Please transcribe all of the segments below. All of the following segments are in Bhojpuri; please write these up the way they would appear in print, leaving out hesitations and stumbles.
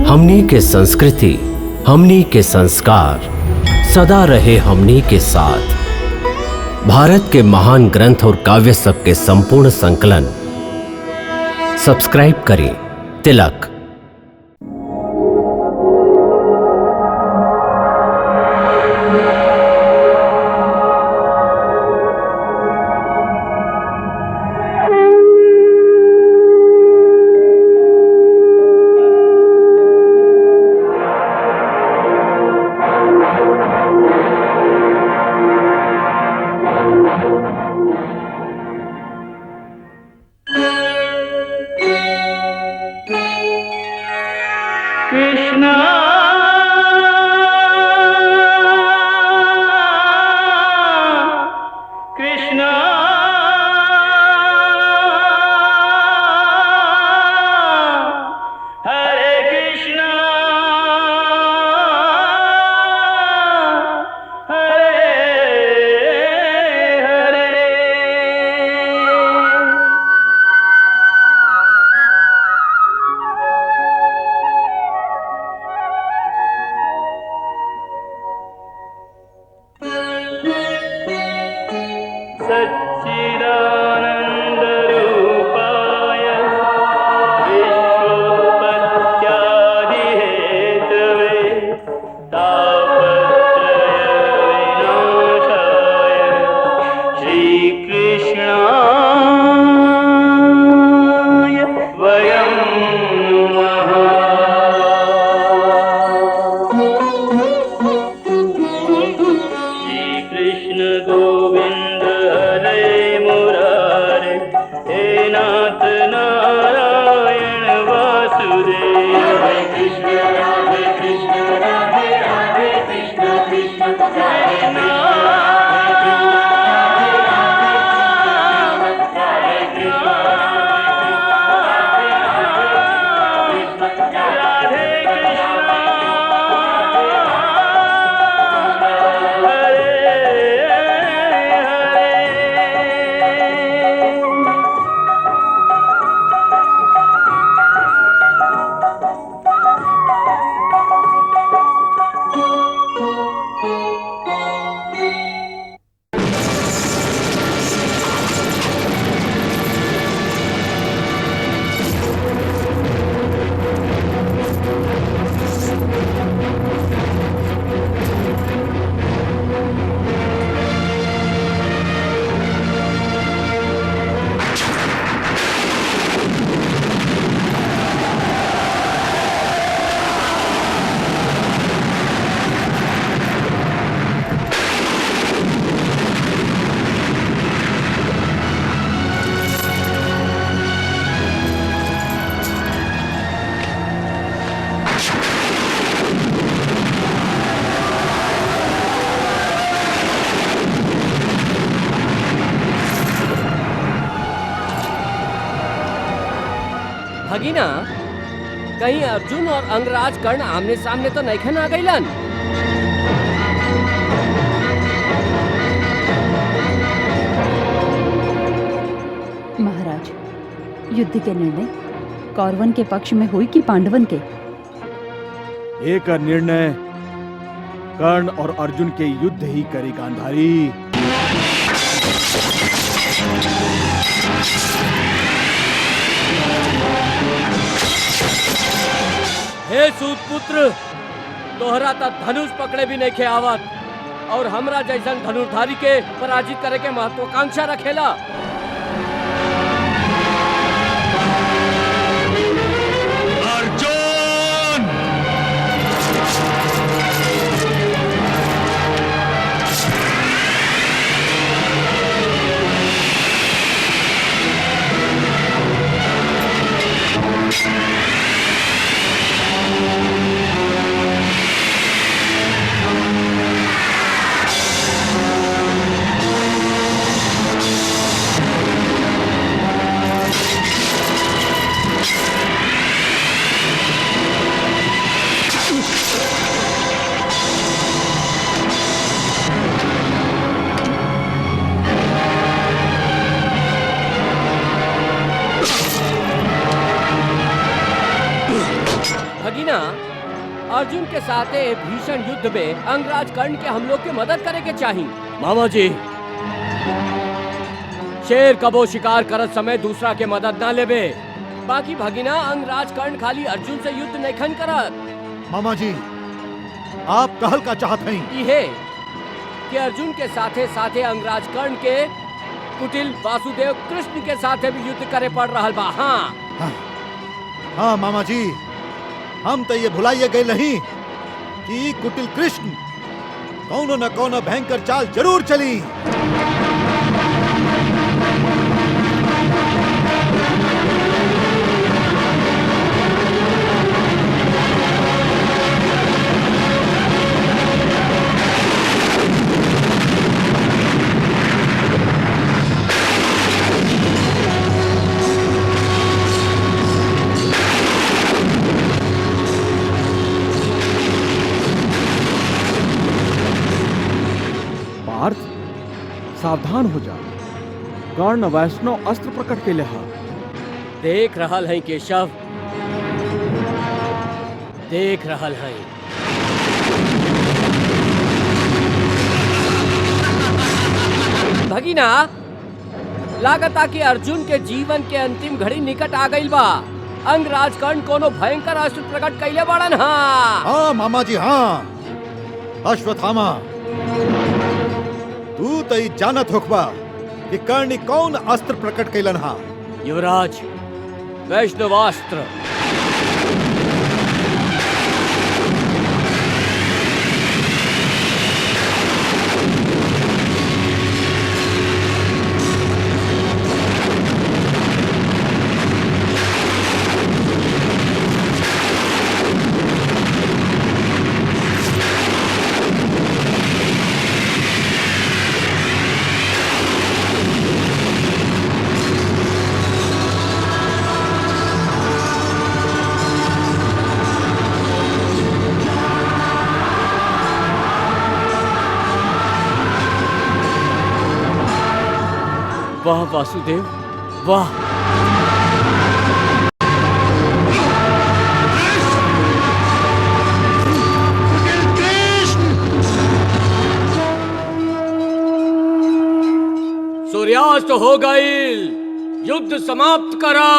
हमनी के संस्कृति, हमनी के संस्कार सदा रहे हमनी के साथ। भारत के महान ग्रंथ और काव्य सब के संपूर्ण संकलन सब्सक्राइब करें तिलक। भगीना, कहीं अर्जुन और अंगराज कर्ण आमने सामने तो नैखन आ गईलन। महाराज, युद्ध के निर्णय कौरवन के पक्ष में हुई कि पांडवन के? एक निर्णय कर्ण और अर्जुन के युद्ध ही करी गांधारी। हे सूतपुत्र, तोहरा तक धनुष पकड़े भी नहीं खे आवत और हमरा जैसन धनुर्धारी के पराजित करे के महत्वाकांक्षा रखेला। भगीना, अर्जुन के साथ भीषण युद्ध में अंगराज कर्ण के हम लोग के मदद करे के चाहिए। मामा जी, शेर कबो शिकार करत समय दूसरा के मदद ना लेबे। बाकी भगीना, अंगराज कर्ण खाली अर्जुन से युद्ध नहीं खन करत। मामा जी, आप कहल का चाहत हैं? इहे कि अर्जुन के साथे साथे अंगराज कर्ण के कुटिल वासुदेव कृष्ण के साथे भी युद्ध करे पड़ रहा बा। हाँ मामा जी, हम तो ये भुलाइए गए नहीं कि कुटिल कृष्ण कौनो न कौनो भयंकर चाल जरूर चली। पार्थ, सावधान हो जा। कर्ण वैष्णव अस्त्र प्रकट के लिहा। देख रहल है केशव, देख रहल है। भगीना, लागता कि अर्जुन के जीवन के अंतिम घड़ी निकट आ गई बा। अंगराज कर्ण कोनो भयंकर अस्त्र प्रकट कैले बाड़न। हाँ मामा जी, हाँ। अश्वत्थामा, तू तो ई जानत होखबा कि कर्ण कौन अस्त्र प्रकट कैलन हा? युवराज, वैष्णवास्त्र। वाह वासुदेव, वाह। सूर्यास्त हो गई, युद्ध समाप्त करा।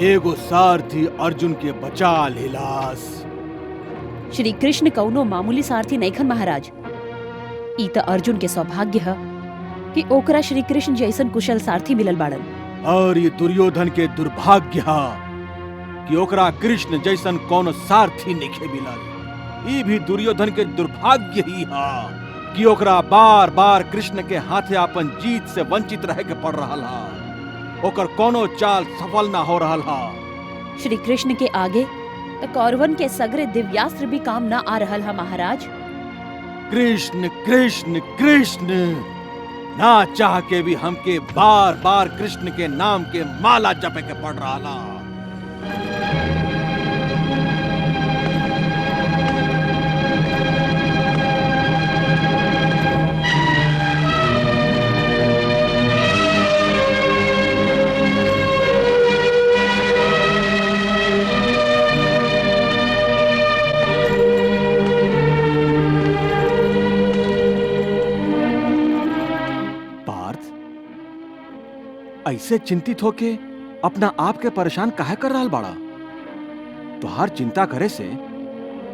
एगो सारथी अर्जुन के बचा लेलास। श्री कृष्ण कौनो मामूली सारथी नैखन महाराज। ई त अर्जुन के सौभाग्य है कि ओकरा श्री कृष्ण जैसन कुशल सारथी मिलल बाड़न। और ये दुर्योधन के दुर्भाग्य है कि ओकरा कृष्ण जैसन कोनो सारथी नइखे मिलल। ई भी दुर्योधन के दुर्भाग्य ही है कि ओकरा बार बार कृष्ण के हाथे अपन जीत से वंचित रहे के पड़ रहा है। ओकर कोनो चाल सफल ना हो रहा हा। श्री कृष्ण के आगे तो कौरवन के सगरे दिव्यास्त्र भी काम ना आ रहल है महाराज। कृष्ण कृष्ण कृष्ण, ना चाह के भी हमके बार बार कृष्ण के नाम के माला जपे के पड़ रहा ला। ऐसे चिंतित होके अपना आप के परेशान काहे कर रहा बाड़ा? तुहार चिंता करे से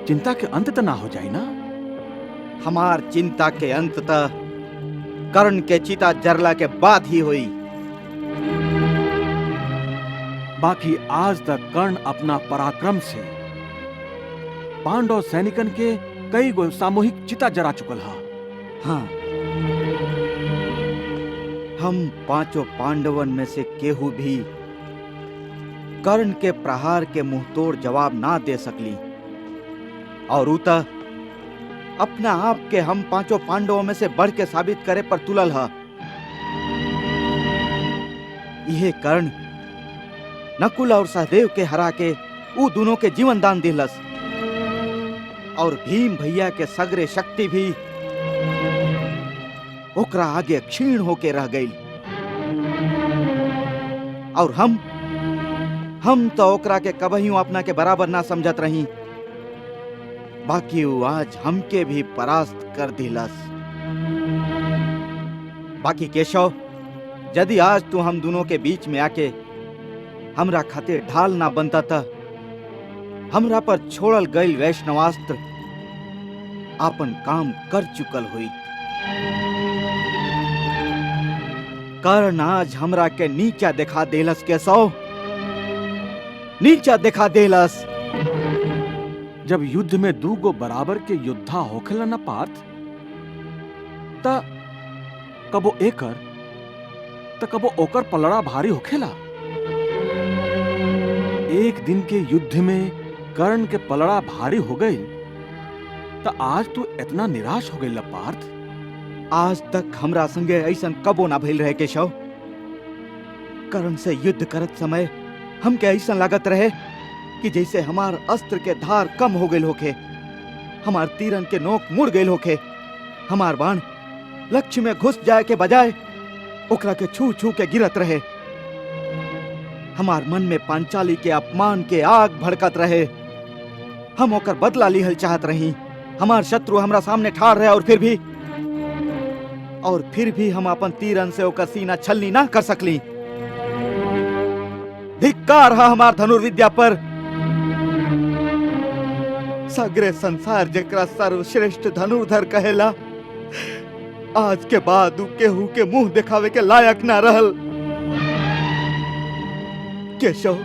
चिंता के अंत त ना हो जाए ना? हमार चिंता के अंत त कर्ण के चिता जरला के बाद ही हुई। बाकी आज तक कर्ण अपना पराक्रम से पांडव सैनिकन के कई गो सामूहिक चिता जरा चुकल हा। हाँ, हम पांचों पांडवन में से केहू भी कर्ण के प्रहार के मुंहतोड़ जवाब ना दे सकली, और उता अपना आप के हम पांचों पांडवों में से बढ़ के साबित करे पर तुलल है। यह कर्ण नकुल और सहदेव के हरा के ऊ दोनों के जीवन दान दिलस, और भीम भैया के सगरे शक्ति भी ओकरा आगे क्षीण होके रह गई। और हम तो ओकरा के कबहियों अपना के बराबर ना समझत रही, बाकी वो आज हमके भी परास्त कर दिलस। बाकी केशव, यदि आज तू हम दोनों के बीच में आके हमरा खातिर ढाल ना बनता था, हमरा पर छोड़ल गई वैष्णवास्त्र आपन काम कर चुकल हुई। कारण आज हमरा के नीचा दिखा देलस केशव, नीचा दिखा देलस। जब युद्ध में दू गो बराबर के योद्धा होखेला न पार्थ, त कबो एकर त कबो ओकर पलड़ा भारी होखेला। एक दिन के युद्ध में कर्ण के पलड़ा भारी हो गई, त आज तू इतना निराश हो गई पार्थ? आज तक हमरा संगे ऐसन कबो ना भइल रहे केशव। कर्ण से युद्ध करत समय हमके ऐसन लागत रहे कि जैसे हमार अस्त्र के धार कम हो गई होखे, हमार तीरन के नोक मुड़ गई होखे, हमार बाण लक्ष्य में घुस जाए के बजाय ओकरा के छू छू के गिरत रहे। हमार मन में पांचाली के अपमान के आग भड़कत रहे। हम ओकर बदला लिहल चाहत रही। हमार शत्रु हमरा सामने ठाड़ रहे, और फिर भी हम अपन तीरन से ओकर सीना छलनी ना कर सकली। धिक्कार है हमार धनुर्विद्या पर। सगरे संसार जेकरा सर्वश्रेष्ठ धनुर्धर कहेला, आज के बाद केहू के मुंह दिखावे के लायक ना रहल। केशव,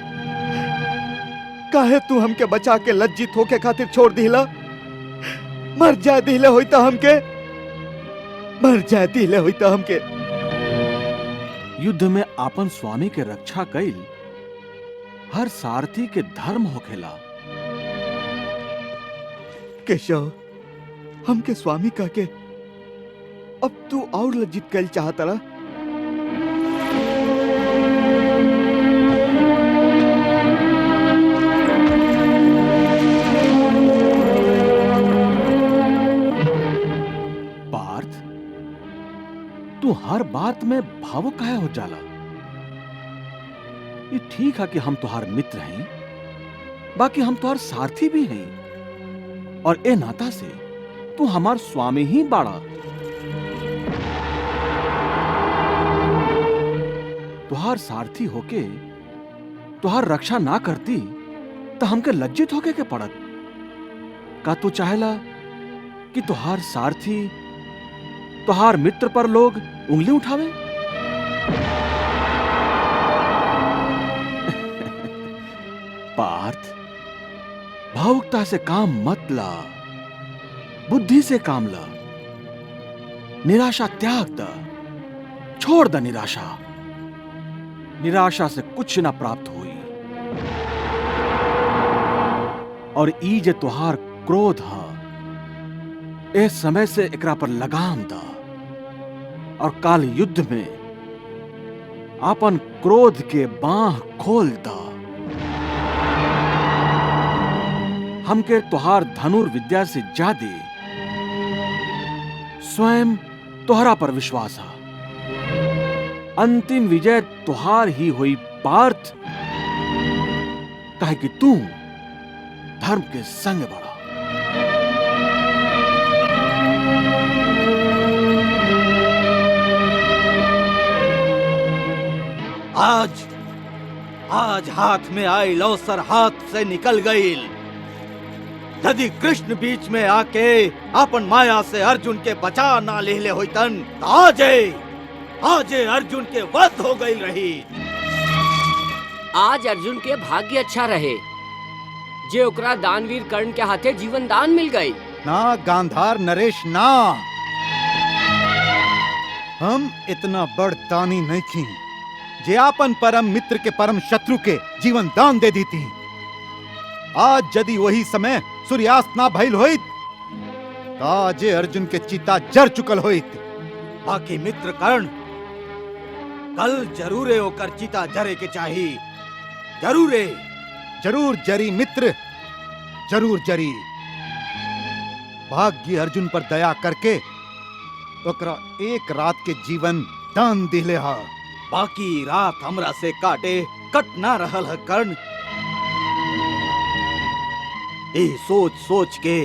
काहे तू हमके बचा के लज्जित होके खातिर छोड़ दिला? मर जाए दिले होई तो हमके, मर जाए दिले होई तो हमके। युद्ध में आपन स्वामी के रक्षा कईल हर सारथी के धर्म होखेला। केशव, हमके स्वामी कह के अब तू और लज्जित कल चाहता रहा? पार्थ, तू हर बात में भावुक काहे हो जाला? ये ठीक है कि हम तुहार मित्र हैं, बाकी हम तुहार सारथी भी हैं, और ए नाता से तू हमार स्वामी ही बाड़ा। तुहार सारथी होके तुहार रक्षा ना करती तो हमके लज्जित होके के पड़त। का तू चाहेला कि तुहार सारथी तुहार मित्र पर लोग उंगली उठावे? पार्थ, भावुकता से काम मत ला, बुद्धि से काम ला। निराशा त्याग द, छोड़ द निराशा। निराशा से कुछ ना प्राप्त हुई। और ई जे तुहार क्रोध है, इस समय से एकरा पर लगाम दा, और काल युद्ध में अपन क्रोध के बांह खोल दा। हमके तुहार धनुर्विद्या से ज्यादा स्वयं तुहरा पर विश्वास है। अंतिम विजय तुहार ही हुई पार्थ, काहे कि तू धर्म के संग बढ़ा। आज हाथ में आई अवसर हाथ से निकल गई। यदि कृष्ण बीच में आके अपन माया से अर्जुन के बचा ना ले होतन, आज अर्जुन के वध हो गई रही। आज अर्जुन के भाग्य अच्छा रहे जे ओकरा दानवीर कर्ण के हाथे जीवन दान मिल गई। ना गांधार नरेश, ना हम इतना बड़ दानी नहीं थी जे आपन परम मित्र के परम शत्रु के जीवन दान दे दी थी। आज यदि वही समय सूर्यास्त ना भइल होइत, ताजे अर्जुन के चिता जर चुकल होइत। बाकी मित्र कर्ण, कल जरूरे होकर चिता जरे के चाहिए। जरूर जरी मित्र, जरूर जरी। सौभाग्य अर्जुन पर दया करके ओकरा एक रात के जीवन दान दिले हा। बाकी रात हमरा से काटे कट ना रहल है कर्ण। ए सोच सोच के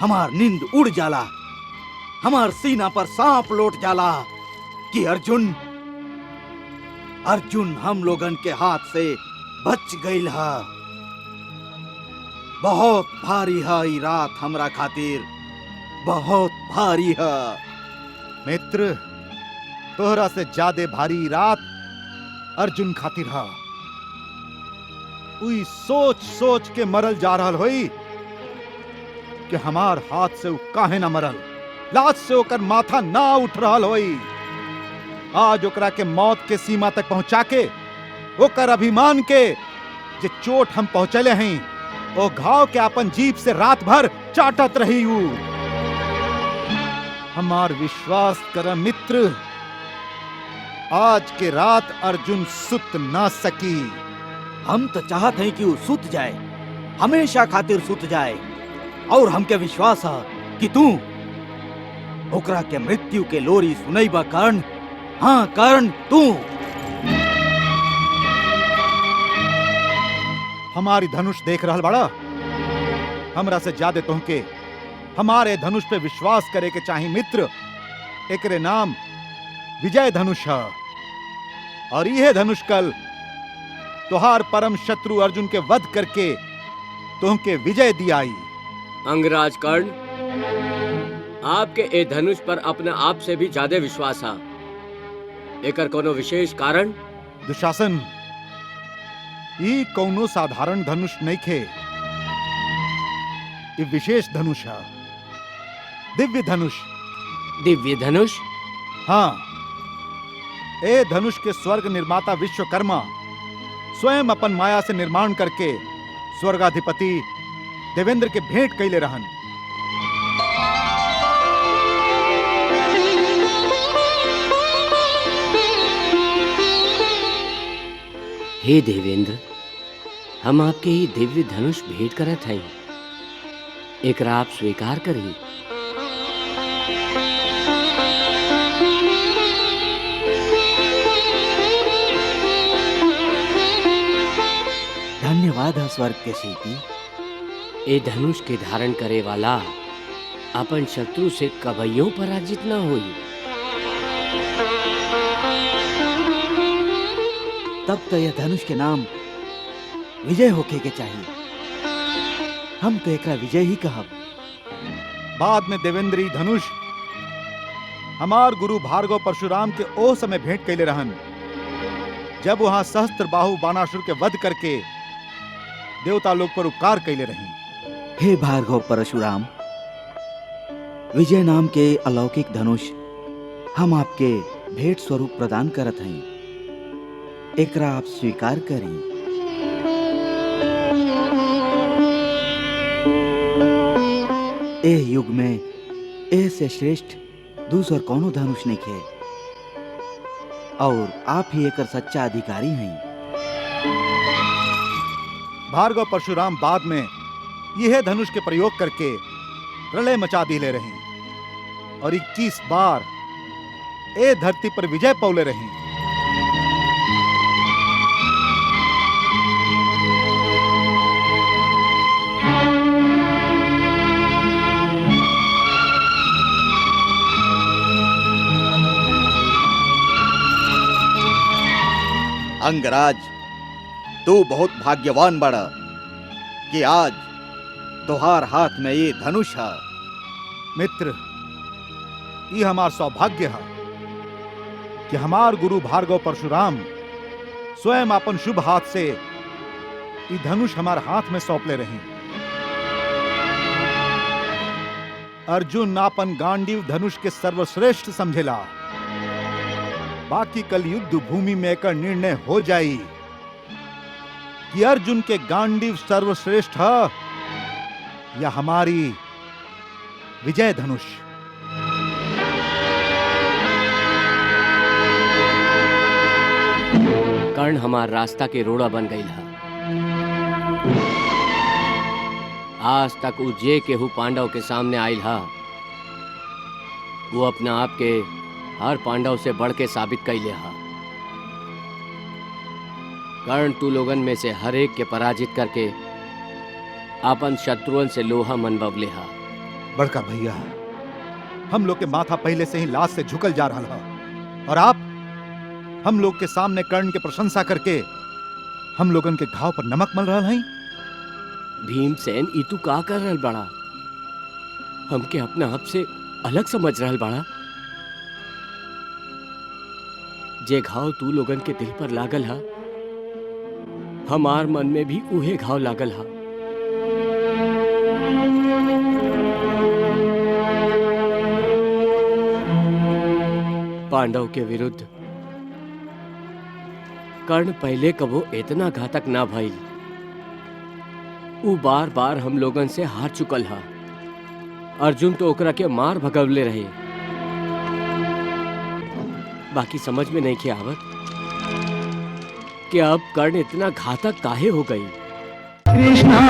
हमार नींद उड़ जाला, हमार सीना पर सांप लौट जाला कि अर्जुन हम लोगन के हाथ से बच गईल हा। बहुत भारी है ई रात हमरा खातिर, बहुत भारी है। मित्र, तोहरा से ज्यादा भारी रात अर्जुन खातिर हा। उई सोच सोच के मरल जा रहल होई कि हमार हाथ से उ काहे ना मरल, लाज से ओकर माथा ना उठ रहल होई। आज ओकरा के मौत के सीमा तक पहुंचा के ओकर अभिमान के जे चोट हम पहुंचले हैं, ओ घाव के अपन जीभ से रात भर चाटत रही हूं। हमार विश्वास कर मित्र, आज के रात अर्जुन सुत ना सकी। हम तो चाहत हैं कि वो सुत जाए, हमेशा खातिर सुत जाए। और हमके विश्वास है कि तू ओकरा के मृत्यु के लोरी सुनैबा कर्ण। हाँ कर्ण, तू हमारी धनुष देख रहल बड़ा। हमरा से ज्यादा तुमके हमारे धनुष पे विश्वास करे के चाही मित्र। एकरे नाम विजय धनुष है और यह धनुष कल तुहार परम शत्रु अर्जुन के वध करके तुमके विजय दियाई। अंगराज कर्ण, आपके ए धनुष पर अपने आप से भी ज्यादा विश्वास है। एकर कोनो विशेष कारण? दुशासन, ई कौनो साधारण धनुष नहीं खे। ई विशेष धनुष है, दिव्य धनुष। दिव्य धनुष? हाँ, ए धनुष के स्वर्ग निर्माता विश्वकर्मा स्वयं अपन माया से निर्माण करके स्वर्गाधिपति देवेंद्र के भेंट कैले रहन। हे देवेंद्र, हम आपके ही दिव्य धनुष भेंट करत हई, एकरा आप स्वीकार करी। धन्यवाद है स्वर्ग के शिल्पी। ए धनुष के धारण करे वाला अपन शत्रु से कबैयों पराजित न होई। तब तो यह धनुष के नाम विजय होके के चाहिए। हम तो एकरा विजय ही कहब। बाद में देवेंद्री धनुष हमार गुरु भार्गव परशुराम के ओ समय भेंट कैले रहन, जब वहां सहस्त्र बाहु बाणासुर के वध करके देवता लोग पर उपकार कैले रही। हे भार्गव परशुराम, विजय नाम के अलौकिक धनुष हम आपके भेंट स्वरूप प्रदान करत हई, एकरा आप स्वीकार करी। एह युग में एह से श्रेष्ठ दूसर कौनो धनुष नहीं खे और आप ही एकर सच्चा अधिकारी हैं। भार्गव परशुराम बाद में यह धनुष के प्रयोग करके प्रलय मचा दिले रही और 21 बार ए धरती पर विजय पौले रही। अंगराज, तू बहुत भाग्यवान बड़ा कि आज तुहार हाथ में ये धनुष है। मित्र, ये हमार सौभाग्य है कि हमार गुरु भार्गव परशुराम स्वयं अपन शुभ हाथ से ये धनुष हमार हाथ में सौंपले रही। अर्जुन अपन गांडीव धनुष के सर्वश्रेष्ठ समझेला। बाकी कल युद्ध भूमि में एक निर्णय हो जाई कि अर्जुन के गांडीव सर्वश्रेष्ठ है या हमारी विजय धनुष। कर्ण हमार रास्ता के रोड़ा बन गई है। आज तक उ जे केहू पांडव के सामने आयल हा वो अपने आप के हर पांडव से बढ़ के साबित कैले हा। कर्ण तू लोगन में से हर एक के पराजित करके आपन शत्रुओं से लोहा मनबवले हा। बड़का भैया, हम लोग के माथा पहले से ही लाश से झुकल जा रहा है और आप हम लोग के सामने कर्ण के प्रशंसा करके हम लोगन के घाव पर नमक मल रहा है। भीमसेन ई तू का कर रहल बड़ा? हमके अपने आप से अलग समझ रहल बड़ा? जे घाव तू लोगन के दिल पर लागल हा, हमार मन में भी उहे घाव लागल हा। पांडव के विरुद्ध कर्ण पहले कबो इतना घातक ना भइल। उ बार बार हम लोगन से हार चुकल हा। अर्जुन तो ओकरा के मार भगवले रहे। बाकी समझ में नहीं के आवत कि अब कर्ण इतना घातक काहे हो गई। कृष्णा